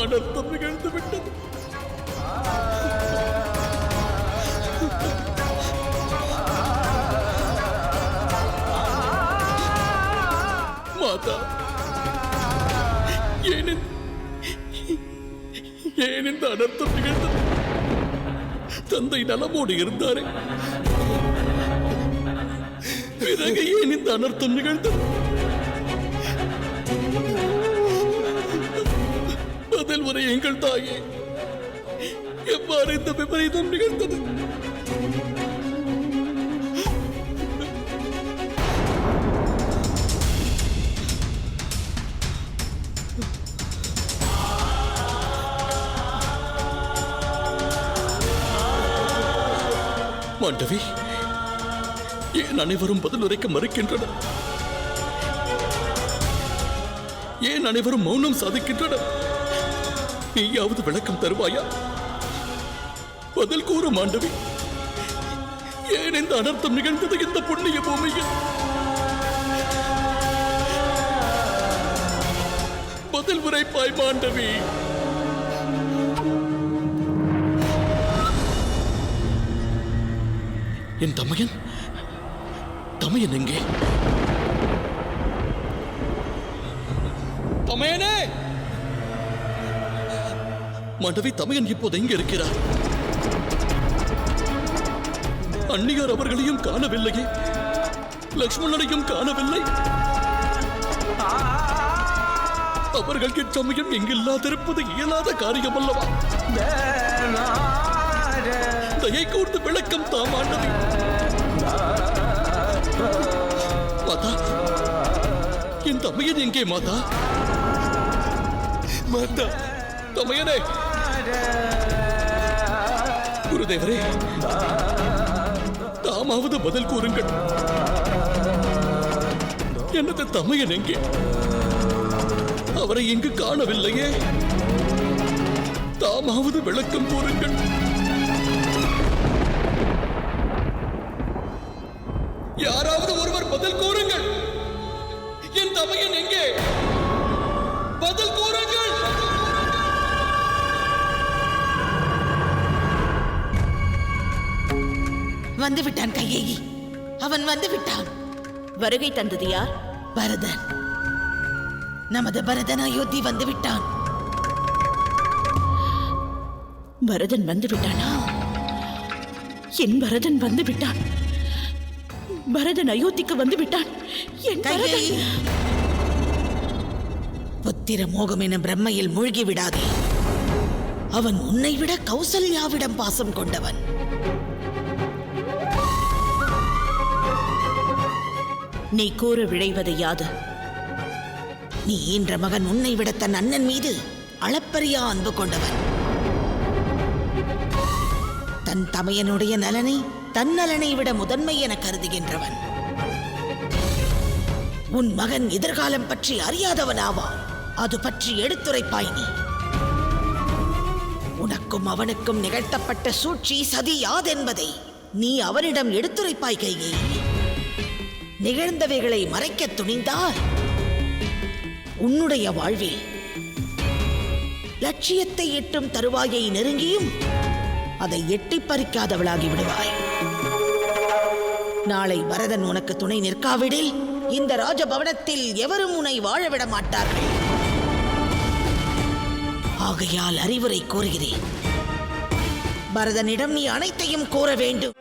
அனர்த்தம் நிகழ்ந்து விட்டது. மாதா, ஏன் இந்த அனர்த்தம் நிகழ்ந்தது? தந்தை நலமோடு இருந்தாரே, பிறகு ஏன் இந்த அனர்த்தம் நிகழ்ந்தது? பதில் வரை எங்கள் தாயே, எவ்வாறு இந்த விபரீதம் நிகழ்ந்தது? மாண்டவி, ஏன் அனைவரும் பதில் உரைக்க மறுக்கின்றனர்? ஏன் அனைவரும் மௌனம் சாதிக்கின்றனர்? நீயாவது விளக்கம் தருவாயா? பதில் கூறு மாண்டவி. ஏன் இந்த அனர்த்தம் நிகழ்ந்தது இந்த புண்ணிய பூமியில்? பதில் உரைப்பாய் மாண்டவி. என் தமையன் எங்கே? தமையனே! மாண்டவி, தமையன் இப்போது எங்கே இருக்கிறார்? அன்னியார் அவர்களையும் காணவில்லையே, லக்ஷ்மணனையும் காணவில்லை. அவர்கள் இச்சமயம் எங்கில்லாதிருப்பது இயலாத காரியம் அல்லவா? தயை கூர்ந்து விளக்கம் தாமாண்டவி. மாதா, என் தமையன் எங்கே? மாதா, மாதா, தமையனே! குருதேவரே, தாமாவது பதில் கூறுங்கள். எனது தமையன் எங்கே? அவரை இங்கு காணவில்லையே. தாமாவது விளக்கம் கூறுங்கள். யாராவது ஒருவர் பதில் கூறுங்கள். என் தமையன் எங்கே? பதில் கூறுங்கள். வந்துவிட்டான் கையேயி, அவன் வந்துவிட்டான். வருகை தந்தது யார்? பரதன். நமது பரதன் அயோத்தி வந்துவிட்டான். பரதன் வந்துவிட்டானா? என் பரதன் வந்துவிட்டான். பரதன் அயோத்திக்கு வந்துவிட்டான். என் கையேயி, புத்திர மோகம் என பிரம்மையில் மூழ்கி விடாதே. அவன் உன்னை விட கௌசல்யாவிடம் பாசம் கொண்டவன். நீ கூற விழைவது யாது? நீ ஈன்ற மகன் உன்னை விட தன் அண்ணன் மீது அளப்பரியா அன்பு கொண்டவன். தன் தமையனுடைய நலனை தன் நலனை விட முதன்மை என கருதுகின்றவன். உன் மகன் எதிர்காலம் பற்றி அறியாதவனாவான். அது பற்றி எடுத்துரைப்பாய் நீ. உனக்கும் அவனுக்கும் நிகழ்த்தப்பட்ட சூழ்ச்சி சதி யாதென்பதை நீ அவனிடம் எடுத்துரைப்பாய் கைகேயி. நிகழ்ந்தவைகளை மறைக்க துணிந்தால் உன்னுடைய வாழ்வில் லட்சியத்தை எட்டும் தருவாயை நெருங்கியும் அதை எட்டி பறிக்காதவளாகி விடுவாய். நாளை பரதன் உனக்கு துணை நிற்காவிடில் இந்த ராஜபவனத்தில் எவரும் உன்னை வாழவிட மாட்டார்கள். ஆகையால் அறிவுரை கோருகிறேன். பரதனிடம் நீ அனைத்தையும் கூற வேண்டும்.